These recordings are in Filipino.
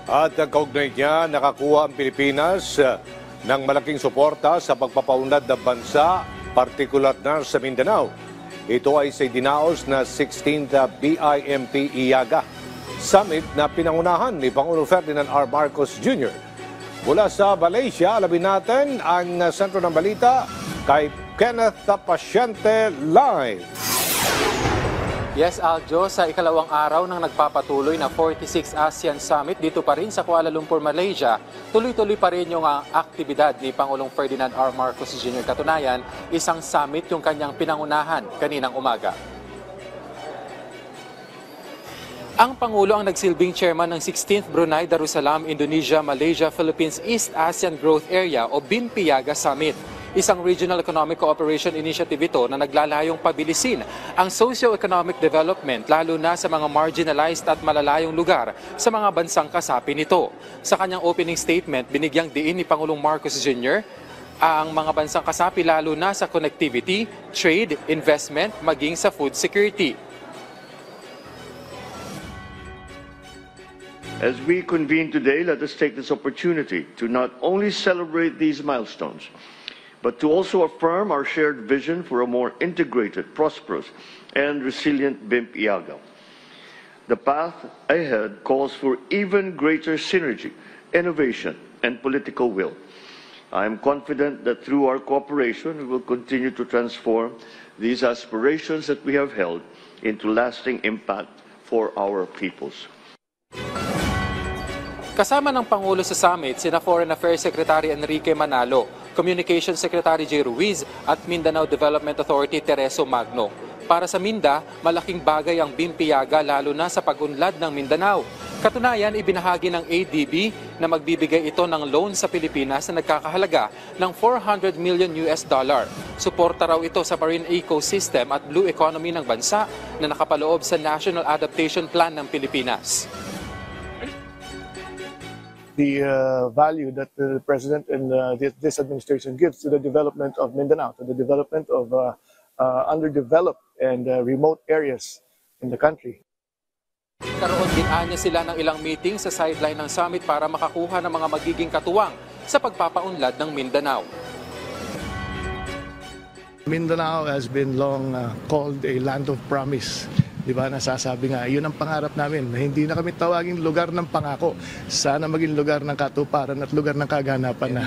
At kaugnay niya, nakakuha ang Pilipinas ng malaking suporta sa pagpapaunlad ng bansa, partikular na sa Mindanao. Ito ay sa dinaos na 16th BIMT IAGA Summit na pinangunahan ni Pangulong Ferdinand R. Marcos Jr. Mula sa Malaysia, alamin natin ang sentro ng balita kay Kenneth Pasyente live. Yes, Aljo, sa ikalawang araw ng nagpapatuloy na 46 ASEAN Summit dito pa rin sa Kuala Lumpur, Malaysia, tuloy-tuloy pa rin yung aktibidad ni Pangulong Ferdinand R. Marcos Jr. Katunayan, isang summit yung kanyang pinangunahan kaninang umaga. Ang Pangulo ang nagsilbing chairman ng 16th Brunei Darussalam Indonesia Malaysia Philippines East ASEAN Growth Area o BIMPIAGA Summit. Isang Regional Economic Cooperation Initiative ito na naglalayong pabilisin ang socio-economic development lalo na sa mga marginalized at malalayong lugar sa mga bansang kasapi nito. Sa kanyang opening statement, binigyang diin ni Pangulong Marcos Jr. ang mga bansang kasapi lalo na sa connectivity, trade, investment, maging sa food security. As we convene today, let us take this opportunity to not only celebrate these milestones, but to also affirm our shared vision for a more integrated, prosperous, and resilient BIMP-IAGA. The path ahead calls for even greater synergy, innovation, and political will. I am confident that through our cooperation, we will continue to transform these aspirations that we have held into lasting impact for our peoples. Kasama ng Pangulo sa summit, sina Foreign Affairs Secretary Enrique Manalo, Communications Secretary J. Ruiz at Mindanao Development Authority Tereso Magno. Para sa Minda, malaking bagay ang BIMPIAGA lalo na sa pag-unlad ng Mindanao. Katunayan, ibinahagi ng ADB na magbibigay ito ng loan sa Pilipinas na nagkakahalaga ng $400 million. Suporta raw ito sa marine ecosystem at blue economy ng bansa na nakapaloob sa National Adaptation Plan ng Pilipinas. The value that the President and this administration gives to the development of Mindanao, to the development of underdeveloped and remote areas in the country. Karoon din anya sila ng ilang meeting sa sideline ng summit para makakuha ng mga magiging katuwang sa pagpapaunlad ng Mindanao. Mindanao has been long called a land of promise. Diba, nasasabi nga, yun ang pangarap namin, na hindi na kami tawaging lugar ng pangako. Sana maging lugar ng katuparan at lugar ng kaganapan na.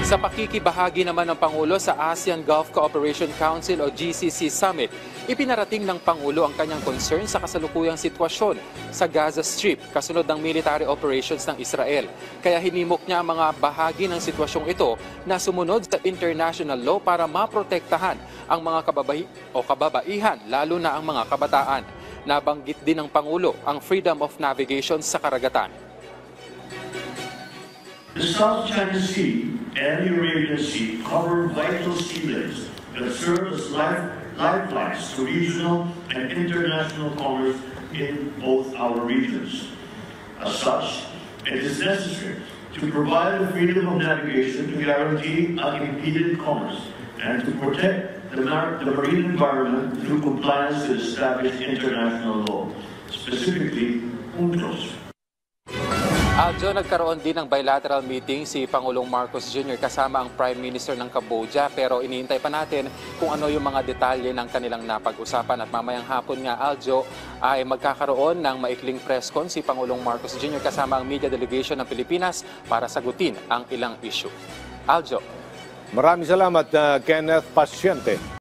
Sa pakikibahagi naman ng Pangulo sa ASEAN Gulf Cooperation Council o GCC Summit, ipinarating ng Pangulo ang kanyang concern sa kasalukuyang sitwasyon sa Gaza Strip kasunod ng military operations ng Israel. Kaya hinimok niya ang mga bahagi ng sitwasyong ito na sumunod sa international law para maprotektahan ang mga kababaihan, lalo na ang mga kabataan. Nabanggit din ng Pangulo ang freedom of navigation sa karagatan. The South China Sea and the Arabian Sea cover vital sealanes that serve as lifelines to regional and international commerce in both our regions. As such, it is necessary to provide the freedom of navigation to guarantee unimpeded commerce and to protect the marine environment through compliance with established international law, specifically UNCLOS. Aljo, nagkaroon din ng bilateral meeting si Pangulong Marcos Jr. kasama ang Prime Minister ng Cambodia, pero iniintay pa natin kung ano yung mga detalye ng kanilang napag-usapan. At mamayang hapon nga, Aljo, ay magkakaroon ng maikling press con si Pangulong Marcos Jr. kasama ang media delegation ng Pilipinas para sagutin ang ilang issue. Aljo. Maraming salamat, Kenneth Pasyente.